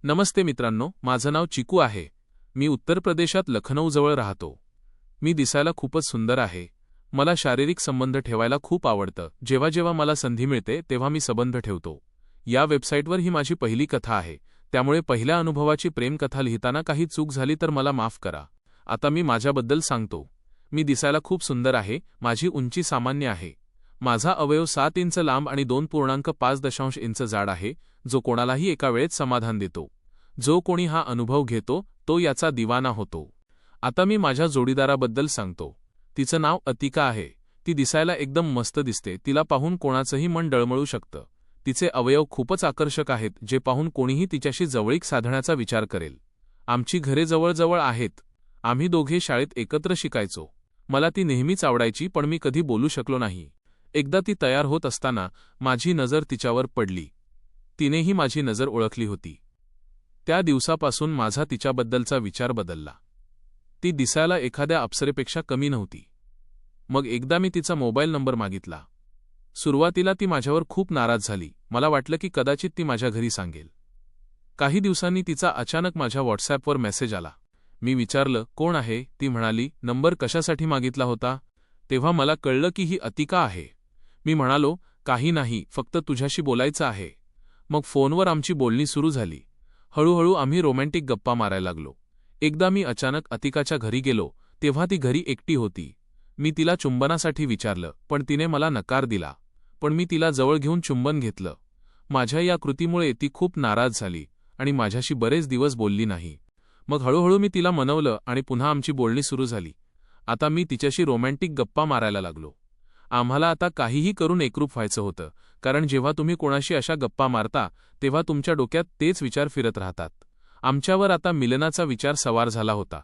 नमस्ते मित्रांनो, माझं नाव चिकू आहे। मी उत्तर प्रदेशात लखनौजवळ राहतो। मी दिसायला खूपच सुंदर आहे। मला शारीरिक संबंध ठेवायला खूप आवडतं। जेव्हा जेव्हा मला संधी मिळते तेव्हा मी संबंध ठेवतो। या वेबसाईटवर ही माझी पहिली कथा आहे, त्यामुळे पहिल्या अनुभवाची प्रेम कथा लिहिताना काही चूक झाली तर मला माफ करा। आता मी माझ्याबद्दल सांगतो। मी दिसायला खूप सुंदर आहे। माझी उंची सामान्य आहे। माझा अवयव 7 इंच लांब आणि 2.5 इंच जाड आहे, जो कोणालाही एका वेळेत समाधान देतो। जो कोणी हा अनुभव घेतो तो याचा दिवाना होतो। आता मी माझ्या जोडीदाराबद्दल सांगतो। तिचं नाव अतिका आहे। ती दिसायला एकदम मस्त दिसते। तिला पाहून कोणाचंही मन डळमळू शकतं। तिचे अवयव खूपच आकर्षक आहेत, जे पाहून कोणीही तिच्याशी जवळीक साधण्याचा विचार करेल। आमची घरे जवळजवळ आहेत। आम्ही दोघे शाळेत एकत्र शिकायचो। मला ती नेहमीच आवडायची, पण मी कधी बोलू शकलो नाही। एकदा ती तयार होत असताना माझी नजर तिच्यावर पडली। तिनेही माझी नजर ओळखली होती। त्या दिवसापासून माझा तिच्याबद्दलचा विचार बदलला। ती दिसायला एखाद्या अप्सरेपेक्षा कमी नव्हती। मग एकदा मी तिचा मोबाईल नंबर मागितला। सुरुवातीला ती माझ्यावर खूप नाराज झाली। मला वाटलं की कदाचित ती माझ्या घरी सांगेल। काही दिवसांनी तिचा अचानक माझ्या व्हॉट्सॲपवर मेसेज आला। मी विचारलं, कोण आहे? ती म्हणाली, नंबर कशासाठी मागितला होता? तेव्हा मला कळलं की ही अतिका आहे। मी म्हणालो, काही नाही, फक्त तुझ्याशी बोलायचं आहे। मग फोनवर आमची बोलणी सुरू झाली। हळूहळू आम्ही रोमॅन्टिक गप्पा मारायला लागलो। एकदा मी अचानक अतिकाच्या घरी गेलो, तेव्हा ती घरी एकटी होती। मी तिला चुंबनासाठी विचारलं, पण तिने मला नकार दिला। पण मी तिला जवळ घेऊन चुंबन घेतलं। माझ्या या कृतीमुळे ती खूप नाराज झाली आणि माझ्याशी बरेच दिवस बोलली नाही। मग हळूहळू मी तिला मनवलं आणि पुन्हा आमची बोलणी सुरू झाली। आता मी तिच्याशी रोमॅन्टिक गप्पा मारायला लागलो। आम्हाला आता काहीही करून एकरूप व्हायचं होतं, कारण जेव्हा तुम्ही कोणाशी अशा गप्पा मारता तेव्हा तुमच्या डोक्यात तेच विचार फिरत राहतात। आमच्यावर आता मिलनाचा विचार सवार झाला होता।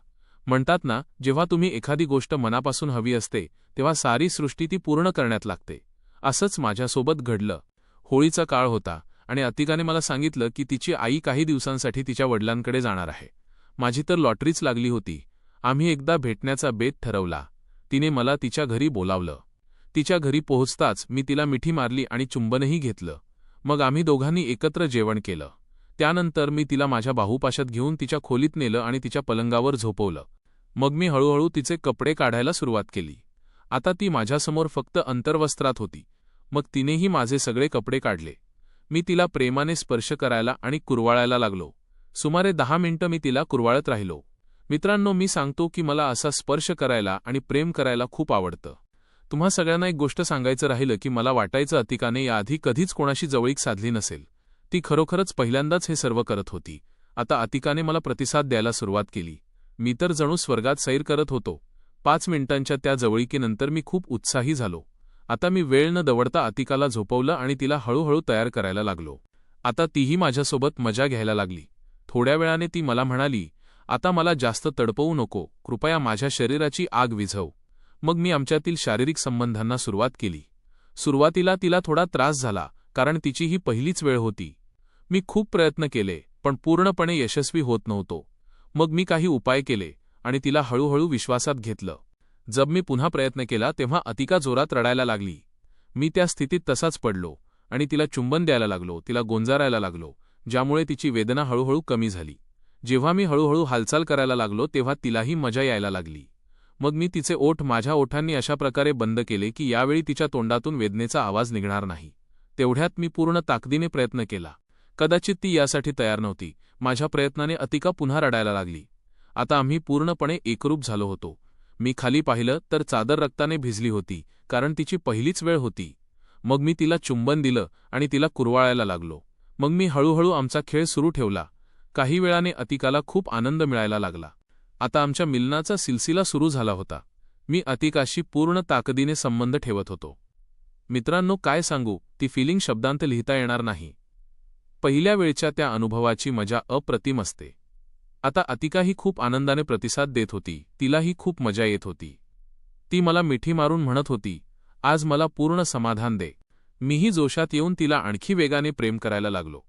म्हणतात ना, जेव्हा तुम्ही एखादी गोष्ट मनापासून हवी असते तेव्हा सारी सृष्टी ती पूर्ण करण्यात लागते। असंच माझ्यासोबत घडलं। होळीचा काळ होता आणि अतिकाने मला सांगितलं की तिची आई काही दिवसांसाठी तिच्या वडिलांकडे जाणार आहे। माझी तर लॉटरीच लागली होती। आम्ही एकदा भेटण्याचा बेत ठरवला। तिने मला तिच्या घरी बोलावलं। तिच्या घरी पोहोचताच मी तिला मिठी मारली आणि चुंबनही घेतलं। मग आम्ही दोघांनी एकत्र जेवण केलं। त्यानंतर मी तिला माझ्या बाहुपाशात घेऊन तिच्या खोलीत नेलं आणि तिच्या पलंगावर झोपवलं। मग मी हळूहळू तिचे कपडे काढायला सुरुवात केली। आता ती माझ्यासमोर फक्त अंतर्वस्त्रात होती। मग तिनेही माझे सगळे कपडे काढले। मी तिला प्रेमाने स्पर्श करायला आणि कुरवाळायला लागलो। सुमारे 10 मिनिटं मी तिला कुरवाळत राहिलो। मित्रांनो, मी सांगतो की मला असा स्पर्श करायला आणि प्रेम करायला खूप आवडतं। तुम्हा सगळ्यांना एक गोष्ट सांगायचं राहिलं की मला वाटायचं अतिकाने याआधी कधीच कोणाशी जवळीक साधली नसेल। ती खरोखरच पहिल्यांदाच हे सर्व करत होती। आता अतिकाने मला प्रतिसाद द्यायला सुरुवात केली। मी तर जणू स्वर्गात सैर करत होतो। 5 मिनिटांच्या त्या जवळीकीनंतर मी खूप उत्साही झालो। आता मी वेळ न दवडता अतिकाला झोपवलं आणि तिला हळूहळू तयार करायला लागलो। आता तीही माझ्यासोबत मजा घ्यायला लागली। थोड्या वेळाने ती मला म्हणाली, आता मला जास्त तडपवू नको, कृपया माझ्या शरीराची आग विझव। मग मी आमच्यातील शारीरिक संबंधांना सुरुवात केली। सुरुवातीला तिला थोडा त्रास झाला, कारण तिची ही पहिलीच वेळ होती। मी खूप प्रयत्न केले, पण पूर्णपणे यशस्वी होत नव्हतो। मग मी काही उपाय केले आणि तिला हळूहळू विश्वासात घेतलं। जब मी पुन्हा प्रयत्न केला तेव्हा अतिका जोरात रडायला लागली। मी त्या स्थितीत तसाच पडलो आणि तिला चुंबन द्यायला लागलो, तिला गोंजारायला लागलो, ज्यामुळे तिची वेदना हळूहळू कमी झाली। जेव्हा मी हळूहळू हालचाल करायला लागलो तेव्हा तिलाही मजा यायला लागली। मग मी तिचे ओठ माझ्या ओठांनी अशा प्रकारे बंद केले की यावेळी तिच्या तोंडातून वेदनेचा आवाज निघणार नाही। तेवढ्यात मी पूर्ण ताकदीने प्रयत्न केला। कदाचित ती यासाठी तयार नव्हती। माझ्या प्रयत्नाने अतिका पुन्हा रडायला लागली। आता आम्ही पूर्णपणे एकरूप झालो होतो। मी खाली पाहिलं तर चादर रक्ताने भिजली होती, कारण तिची पहिलीच वेळ होती। मग मी तिला चुंबन दिलं आणि तिला कुरवाळायला लागलो। मग मी हळूहळू आमचा खेळ सुरू ठेवला। काही वेळाने अतिकाला खूप आनंद मिळायला लागला। आता आमच्या मिलनाचा सिलसिला सुरू झाला होता। मी अतिकाशी पूर्ण ताकदीने संबंध ठेवत होतो। मित्रांनो, काय सांगू, ती फिलिंग शब्दांत लिहिता येणार नाही। पहिल्या वेळच्या त्या अनुभवाची मजा अप्रतिम असते। आता अतिकाही खूप आनंदाने प्रतिसाद देत होती। तिलाही खूप मजा येत होती। ती मला मिठी मारून म्हणत होती, आज मला पूर्ण समाधान दे। मीही जोशात येऊन तिला आणखी वेगाने प्रेम करायला लागलो।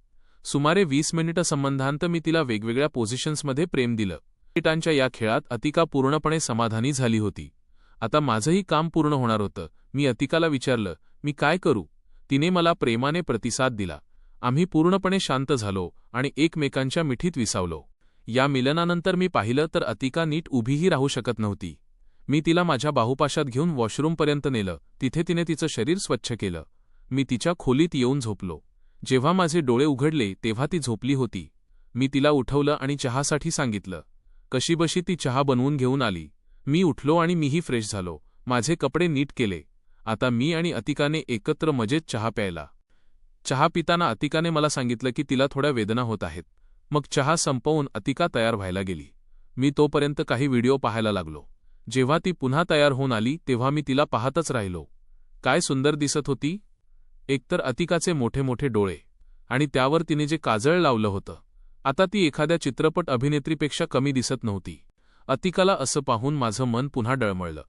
सुमारे 20 मिनिटं संबंधांत मी तिला वेगवेगळ्या पोझिशन्समध्ये प्रेम दिलं। मिनिटांच्या या खेळात अतिका पूर्णपणे समाधानी झाली होती। आता माझंही काम पूर्ण होणार होतं। मी अतिकाला विचारलं, मी काय करू? तिने मला प्रेमाने प्रतिसाद दिला। आम्ही पूर्णपणे शांत झालो आणि एकमेकांच्या मिठीत विसावलो. या मिलनानंतर मी पाहिलं तर अतिका नीट उभीही राहू शकत नव्हती. मी तिला माझ्या बाहुपाशात घेऊन वॉशरूमपर्यंत नेलं. तिथे तिने तिचं शरीर स्वच्छ केलं. मी तिच्या खोलीत येऊन झोपलो. जेव्हा माझे डोळे उघडले तेव्हा ती झोपली होती. मी तिला उठवलं आणि चहासाठी सांगितलं. कशीबशी ती चहा बनवून घेऊन आली. मी उठलो आणि मीही फ्रेश झालो. माझे कपडे नीट केले. आता मी आणि अतिकाने एकत्र मजेत चहा प्यायला. चहा पिताना अतिकाने मला सांगितलं की तिला थोड्या वेदना होत आहेत. मग चहा संपवून अतिका तयार व्हायला गेली. मी तोपर्यंत काही व्हिडिओ पाहायला लागलो. जेव्हा ती पुन्हा तयार होऊन आली तेव्हा मी तिला पाहतच राहिलो. काय सुंदर दिसत होती. एकतर अतिकाचे मोठे मोठे डोळे आणि त्यावर तिने जे काजळ लावलं होतं, आता ती एखाद्या चित्रपट अभिनेत्रीपेक्षा कमी दिसत नव्हती. अतिकाला असं पाहून माझं मन पुन्हा डळमळलं.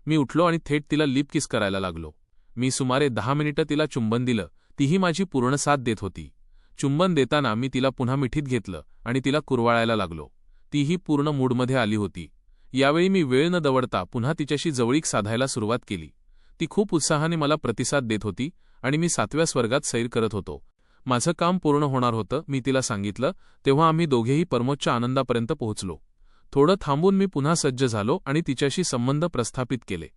मी उठलो आणि थेट तिला लिप किस करायला लागलो. मी सुमारे 10 मिनिटं तिला चुंबन दिलं. तीही माझी पूर्ण साथ देत होती. चुंबन देताना मी तिला पुन्हा मिठीत घेतलं आणि तिला कुरवाळायला लागलो. तीही पूर्ण मूडमध्ये आली होती. यावेळी मी वेळ न दवडता पुन्हा तिच्याशी जवळीक साधायला सुरुवात केली. ती खूप उत्साहाने मला प्रतिसाद देत होती आणि मी 7व्या स्वर्गात सैर करत होतो. माझं काम पूर्ण होणार होतं, मी तिला सांगितलं. तेव्हा आम्ही दोघेही परमोच्च आनंदापर्यंत पोहोचलो. थोडं थांबून मी पुन्हा सज्ज झालो आणि तिच्याशी संबंध प्रस्थापित केले.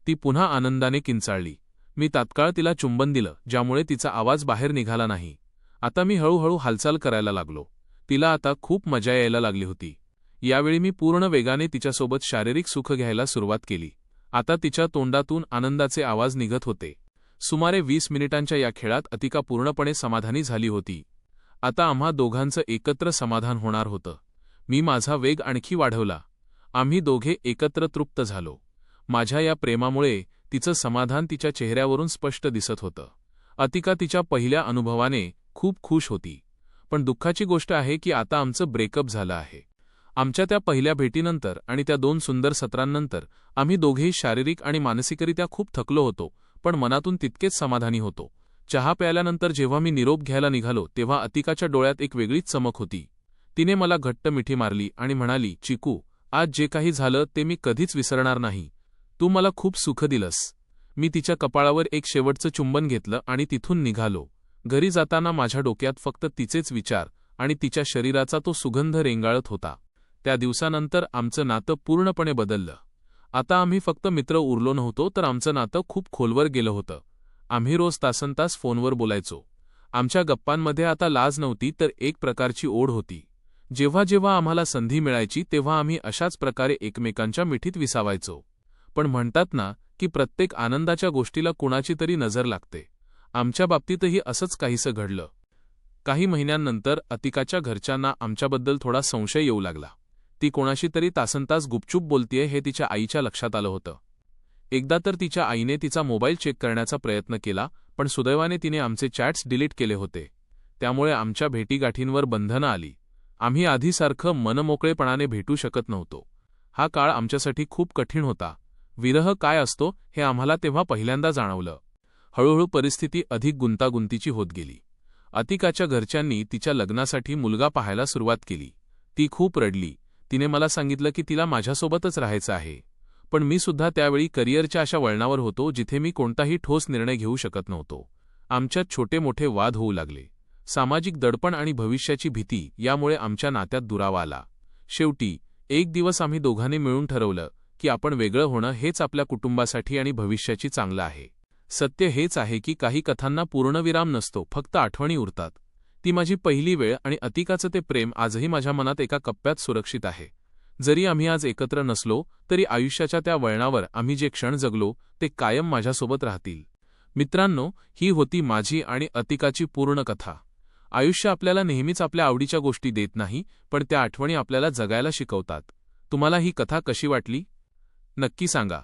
ती पुन्हा आनंदाने किंचाळली. मी तात्काळ तिला चुंबन दिलं, ज्यामुळे तिचा आवाज बाहेर निघाला नाही. आता मी हळूहळू हालचाल करायला लागलो. तिला आता खूप मजा यायला लागली होती. यावेळी मी पूर्ण वेगाने तिच्यासोबत शारीरिक सुख घ्यायला सुरुवात केली. आता तिच्या तोंडातून आनंदाचे आवाज निघत होते. सुमारे 20 मिनिटांच्या या खेळात अतिका पूर्णपणे समाधानी झाली होती. आता आम्हा दोघांचं एकत्र समाधान होणार होतं. मी माझा वेग आणखी वाढवला. आम्ही दोघे एकत्र तृप्त झालो. माझ्या या प्रेमामुळे तिचं समाधान तिच्या चेहऱ्यावरून स्पष्ट दिसत होतं. अतिका तिच्या पहिल्या अनुभवाने खूप खुश होती. पण दुःखाची गोष्ट आहे की आता आमचं ब्रेकअप झालं आहे. आमच्या त्या पहिल्या भेटीनंतर आणि त्या 2 सुंदर सत्रांनंतर आम्ही दोघेही शारीरिक आणि मानसिकरित्या खूप थकलो होतो, पण मनातून तितकेच समाधानी होतो. चहा प्यायल्यानंतर जेव्हा मी निरोप घ्यायला निघालो तेव्हा अतिकाच्या डोळ्यात एक वेगळीच चमक होती. तिने मला घट्ट मिठी मारली आणि म्हणाली, चिकू, आज जे काही झालं ते मी कधीच विसरणार नाही. तू मला खूप सुख दिलंस. मी तिच्या कपाळावर एक शेवटचं चुंबन घेतलं आणि तिथून निघालो. घरी जाताना माझ्या डोक्यात फक्त तिचेच विचार आणि तिच्या शरीराचा तो सुगंध रेंगाळत होता. त्या दिवसानंतर आमचं नातं पूर्णपणे बदललं. आता आम्ही फक्त मित्र उरलो नव्हतो, तर आमचं नातं खूप खोलवर गेलं होतं. आम्ही रोज तासनतास फोनवर बोलायचो. आमच्या गप्पांमध्ये आता लाज नव्हती, तर एक प्रकारची ओढ होती. जेव्हा जेव्हा आम्हाला संधी मिळायची तेव्हा आम्ही अशाच प्रकारे एकमेकांच्या मिठीत विसावायचो. पण म्हणतात ना की प्रत्येक आनंदाच्या गोष्टीला कुणाची तरी नजर लागते. आमच्या बाबतीतही असंच काहीसं घडलं. काही महिन्यांनंतर अतिकाच्या घरच्यांना आमच्याबद्दल थोडा संशय येऊ लागला. ती कोणाशी तरी तासनतास गुपचूप बोलतीये हे तिच्या आईच्या लक्षात आलं होतं. एकदा तर तिच्या आईने तिचा मोबाईल चेक करण्याचा प्रयत्न केला, पण सुदैवाने तिने आमचे चॅट्स डिलीट केले होते. त्यामुळे आमच्या भेटीगाठींवर बंधनं आली. आम्ही आधीसारखं मनमोकळेपणाने भेटू शकत नव्हतो. हा काळ आमच्यासाठी खूप कठीण होता. विरह काय असतो हे आम्हाला तेव्हा पहिल्यांदा जाणवलं. हळूहळू परिस्थिती अधिक गुंतागुंतीची होत गेली. अतिकाच्या घरच्यांनी तिच्या लग्नासाठी मुलगा पाहायला सुरुवात केली. ती खूप रडली. तिने मला सांगितलं की तिला माझ्यासोबतच राहायचं आहे. पण मी सुद्धा त्यावेळी करिअरच्या अशा वळणावर होतो जिथे मी कोणताही ठोस निर्णय घेऊ शकत नव्हतो. आमच्यात छोटे मोठे वाद होऊ लागले. सामाजिक दडपण आणि भविष्याची भीती यामुळे आमच्या नात्यात दुरावा आला. शेवटी एक दिवस आम्ही दोघांनी मिळून ठरवलं की आपण वेगळं होणं हेच आपल्या कुटुंबासाठी आणि भविष्याची चांगलं आहे. सत्य हेच आहे की काही कथांना पूर्णविराम नसतो, फक्त आठवणी उरतात. ती माझी पहिली वेळ आणि अतिकाचं ते प्रेम आजही माझ्या मनात एका कप्प्यात सुरक्षित आहे. जरी आम्ही आज एकत्र नसलो तरी आयुष्याच्या त्या वळणावर आम्ही जे क्षण जगलो ते कायम माझ्यासोबत राहतील. मित्रांनो, ही होती माझी आणि अतिकाची पूर्ण कथा. आयुष्य आपल्याला नेहमीच आपल्या आवडीच्या गोष्टी देत नाही, पण त्या आठवणी आपल्याला जगायला शिकवतात. तुम्हाला ही कथा कशी वाटली? नक्की सांगा.